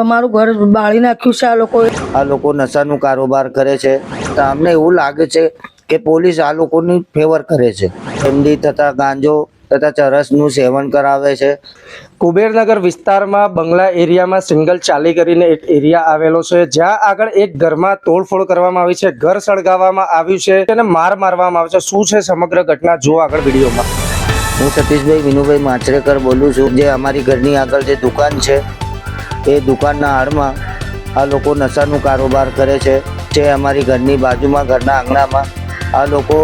અમારું ઘર બાળી નાખ્યું છે આ લોકો નશાનું કારોબાર કરે છે તો અમને એવું લાગે છે કે પોલીસ આ લોકોની ફેવર કરે છે. એમડી તથા ગાંજો તથા ચરસનું સેવન કરાવે છે. કુબેરનગર વિસ્તારમાં બંગલા એરિયામાં સિંગલ ચાલી કરીને એક એરિયા આવેલો છે, જ્યાં આગળ એક ઘરમાં તોડફોડ કરવામાં આવી છે, ઘર સળગાવવામાં આવ્યું છે અને માર મારવામાં આવ્યો છે. શું છે સમગ્ર ઘટના, જુઓ આગળ વિડીયોમાં. હું સતીશભાઈ વિનુભાઈ માચરેકર બોલું છું. જે અમારી ઘરની આગળ જે દુકાન છે એ દુકાનના આડમાં આ લોકો નશાનું કારોબાર કરે છે. જે અમારી ઘરની બાજુમાં ઘરના આંગણામાં આ લોકો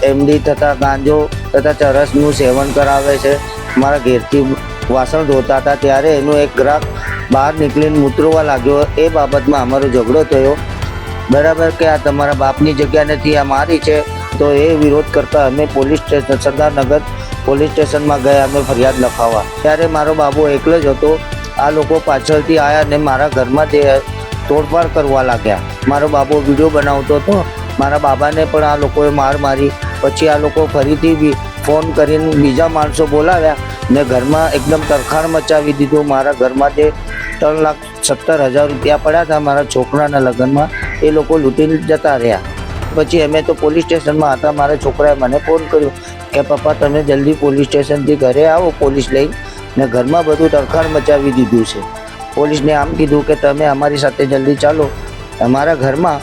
એમડી તથા ગાંજો તથા ચરસનું સેવન કરાવે છે. મારા ઘેરથી વાસણ ધોતા હતા ત્યારે એનું એક ગ્રાહક બહાર નીકળીને મૂતરવા લાગ્યો. એ બાબતમાં અમારો ઝઘડો થયો. બરાબર કે આ તમારા બાપની જગ્યા નથી, આ મારી છે. તો એ વિરોધ કરતા અમે પોલીસ સ્ટેશન સરદારનગર પોલીસ સ્ટેશનમાં ગયા અમે ફરિયાદ લખાવવા. ત્યારે મારો બાબુ એકલો જ હતો. આ લોકો પાછળથી આવ્યા ને મારા ઘરમાં તે તોડફાડ કરવા લાગ્યા. મારો બાબો વિડીયો બનાવતો હતો. મારા બાબાને પણ આ લોકોએ માર મારી. પછી આ લોકો ફરીથી બી ફોન કરીને બીજા માણસો બોલાવ્યા ને ઘરમાં એકદમ તરખાણ મચાવી દીધું. મારા ઘરમાં જે 3,70,000 રૂપિયા પડ્યા હતા મારા છોકરાના લગ્નમાં, એ લોકો લૂંટીને જતા રહ્યા. પછી અમે તો પોલીસ સ્ટેશનમાં હતા. મારા છોકરાએ મને ફોન કર્યો કે પપ્પા તમે જલ્દી પોલીસ સ્ટેશનથી ઘરે આવો પોલીસ લઈ, ને ઘરમાં બધું તરખાણ મચાવી દીધું છે. પોલીસને આમ કીધું કે તમે અમારી સાથે જલ્દી ચાલો, અમારા ઘરમાં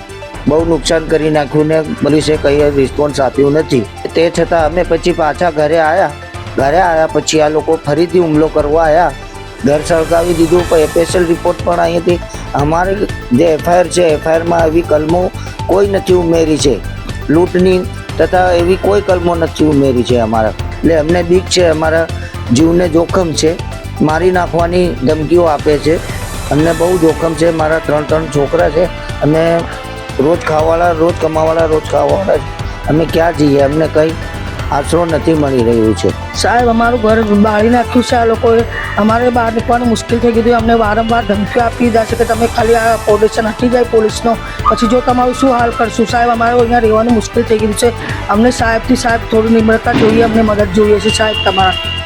બહુ નુકસાન કરી નાખ્યું ને પોલીસે કંઈ રિસ્પોન્સ આપ્યું નથી. તે છતાં અમે પછી પાછા ઘરે આવ્યા. પછી આ લોકો ફરીથી હુમલો કરવા આવ્યા, ઘર સળગાવી દીધું. સ્પેશિયલ રિપોર્ટ પણ અહીંયાથી અમારી જે એફઆઈઆર છે એફઆઈઆરમાં એવી કલમો કોઈ નથી ઉમેરી છે, લૂંટની તથા એવી કોઈ કલમો નથી ઉમેરી છે અમારા. એટલે અમને બીક છે, અમારા જીવને જોખમ છે. મારી નાખવાની ધમકીઓ આપે છે. અમને બહુ જોખમ છે. મારા 3 છોકરા છે. અમે રોજ ખાવાવાળા, રોજ કમાવાળા, રોજ ખાવાવાળા. અમે ક્યાં જઈએ? અમને કંઈ આશરો નથી મળી રહ્યું છે. સાહેબ અમારું ઘર બાળી નાખ્યું છે આ લોકોએ. અમારે બહાર નીકળવાનું મુશ્કેલ થઈ ગયું. અમને વારંવાર ધમકીઓ આપી દીધા છે કે તમે ખાલી આ પ્રોટેક્શન હટી જાય પોલીસનો, પછી જો તમારું શું હાલ કરશું. સાહેબ અમારે અહીંયા રહેવાનું મુશ્કેલ થઈ ગયું છે. અમને સાહેબ થોડી નિમ્રતા જોઈએ, અમને મદદ જોઈએ છે સાહેબ તમારા.